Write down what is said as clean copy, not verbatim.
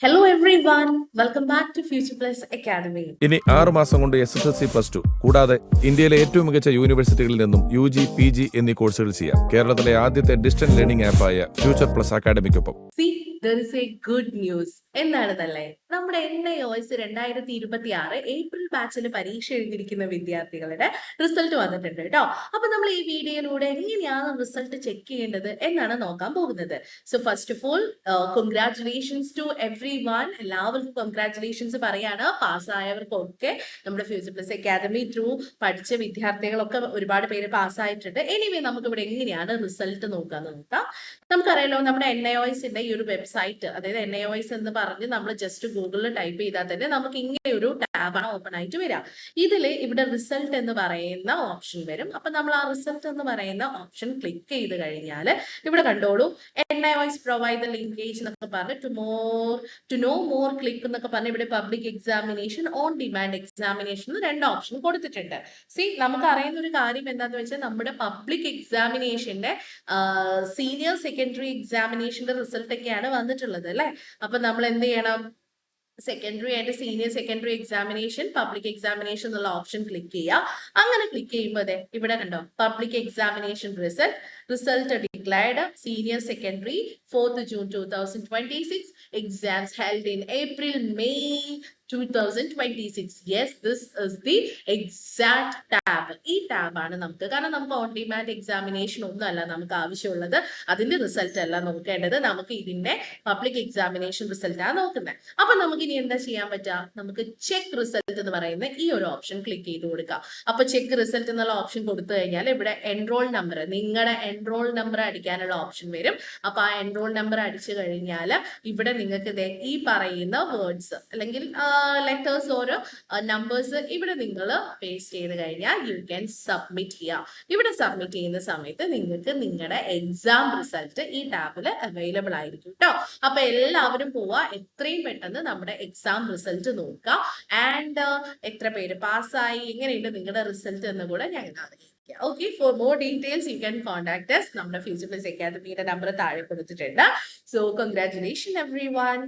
Hello everyone, welcome back to Future Plus Academy. ഇനി 6 മാസം കൊണ്ട് SSLC +2 കൂടാതെ ഇന്ത്യയിലെ ഏറ്റവും മികച്ച യൂണിവേഴ്സിറ്റികളിൽ നിന്നും UG, PG എന്നീ കോഴ്സുകൾ ചെയ്യാം. കേരളത്തിലെ ആദ്യത്തെ ഡിസ്റ്റന്റ് ലേണിംഗ് ആപ്പായ ഫ്യൂച്ചർ പ്ലസ് അക്കാഡമിക്കൊപ്പം. See, there is a good news. എന്താണെന്നല്ലേ, നമ്മുടെ NIOS 2026 ഏപ്രിൽ ബാച്ചിൽ പരീക്ഷ എഴുതിയിരിക്കുന്ന വിദ്യാർത്ഥികളുടെ റിസൾട്ട് വന്നിട്ടുണ്ട് കേട്ടോ. അപ്പൊ നമ്മൾ ഈ വീഡിയോയിലൂടെ എങ്ങനെയാണ് റിസൾട്ട് ചെക്ക് ചെയ്യേണ്ടത് എന്നാണ് നോക്കാൻ പോകുന്നത്. So first of all congratulations to everyone. എല്ലാവർക്കും കൺഗ്രാറ്റുലേഷൻസ് പറയാണ്. പാസ്സായവർക്കൊക്കെ നമ്മുടെ ഫ്യൂച്ചർ പ്ലസ് അക്കാദമി ത്രൂ പഠിച്ച വിദ്യാർത്ഥികളൊക്കെ ഒരുപാട് പേര് പാസ്സായിട്ടുണ്ട്. എനിവേ നമുക്ക് ഇവിടെ എങ്ങനെയാണ് റിസൾട്ട് നോക്കാന്ന് നോക്കാം. നമുക്കറിയാലോ, നമ്മുടെ NIOSന്റെ ഈ ഒരു വെബ്സൈറ്റ്, അതായത് NIOS എന്ന് പറഞ്ഞ് നമ്മൾ ജസ്റ്റ് ഗൂഗിളിൽ ടൈപ്പ് ചെയ്താൽ തന്നെ നമുക്ക് ഇങ്ങനെ ഒരു ടാബാണ് ഓപ്പൺ ആയിട്ട് വരാം. ഇവിടെ റിസൾട്ട് എന്ന് പറയുന്ന ഓപ്ഷൻ വരും. അപ്പൊ നമ്മൾ ആ റിസൾട്ട് എന്ന് പറയുന്ന ഓപ്ഷൻ ക്ലിക്ക് ചെയ്ത് കഴിഞ്ഞാൽ ഇവിടെ കണ്ടോളൂ, NIOS പ്രൊവൈഡ് ദ ലിങ്കേജ് എന്നൊക്കെ പറഞ്ഞ് ടു നോ മോർ ക്ലിക്ക് എന്നൊക്കെ പറഞ്ഞ് ഇവിടെ public examination, on demand examination രണ്ട് ഓപ്ഷൻ കൊടുത്തിട്ടുണ്ട്. നമുക്ക് അറിയുന്ന ഒരു കാര്യം എന്താന്ന് വെച്ചാൽ നമ്മുടെ പബ്ലിക് എക്സാമിനേഷന്റെ സീനിയർ സെക്കൻഡറി എക്സാമിനേഷന്റെ റിസൾട്ട് ഒക്കെയാണ് വന്നിട്ടുള്ളത് അല്ലെ. അപ്പൊ നമ്മൾ എന്ത് ചെയ്യണം? Secondary and senior secondary examination, public examination എന്നുള്ള ഓപ്ഷൻ ക്ലിക്ക് ചെയ്യുക. അങ്ങനെ ക്ലിക്ക് ചെയ്യുമ്പോൾ ഇവിടെ കണ്ടോ, public examination result declared senior secondary 4th June 2026, exams held in April May 2026. Yes, this is the exact tab. ഈ ടാബാണ് നമുക്ക്, കാരണം നമുക്ക് ഓൺ ഡിമാൻഡ് എക്സാമിനേഷൻ ഒന്നും അല്ല നമുക്ക് ആവശ്യമുള്ളത്, അതിന്റെ റിസൾട്ട് അല്ല നോക്കേണ്ടത്, നമുക്ക് ഇതിന്റെ പബ്ലിക് എക്സാമിനേഷൻ റിസൾട്ട് ആണ് നോക്കുന്നത്. അപ്പൊ നമുക്ക് ഇനി എന്താ ചെയ്യാൻ പറ്റുക? നമുക്ക് ചെക്ക് റിസൾട്ട് എന്ന് പറയുന്ന ഈ ഒരു ഓപ്ഷൻ ക്ലിക്ക് ചെയ്ത് കൊടുക്കാം. അപ്പൊ ചെക്ക് റിസൾട്ട് എന്നുള്ള ഓപ്ഷൻ കൊടുത്തു കഴിഞ്ഞാൽ ഇവിടെ എൻറോൾ നമ്പർ, നിങ്ങളുടെ എൻറോൾ നമ്പർ അടിക്കാനുള്ള ഓപ്ഷൻ വരും. അപ്പൊ ആ എൻറോൾ നമ്പർ അടിച്ചു കഴിഞ്ഞാൽ ഇവിടെ നിങ്ങൾക്ക് ഈ പറയുന്ന വേർഡ്സ് അല്ലെങ്കിൽ ലെറ്റേഴ്സ്, ഓരോ നമ്പേഴ്സ് ഇവിടെ നിങ്ങൾ പേസ്റ്റ് ചെയ്ത് കഴിഞ്ഞാൽ യു ക്യാൻ സബ്മിറ്റ് ചെയ്യാം. ഇവിടെ സബ്മിറ്റ് ചെയ്യുന്ന സമയത്ത് നിങ്ങൾക്ക് നിങ്ങളുടെ എക്സാം റിസൾട്ട് ഈ ടാബിൽ അവൈലബിൾ ആയിരിക്കും കേട്ടോ. അപ്പൊ എല്ലാവരും പോവാ, എത്രയും പെട്ടെന്ന് നമ്മുടെ എക്സാം റിസൾട്ട് നോക്കുക. ആൻഡ് എത്ര പേര് പാസ്സായി, എങ്ങനെയുണ്ട് നിങ്ങളുടെ റിസൾട്ട് എന്ന് കൂടെ ഞങ്ങൾ അറിയിക്കാം. Okay, for more details you can contact us. നമ്മുടെ ഫ്യൂച്ചർ പ്ലസ് അക്കാദമിയുടെ നമ്പർ താഴെ കൊടുത്തിട്ടുണ്ട്. So congratulation every one.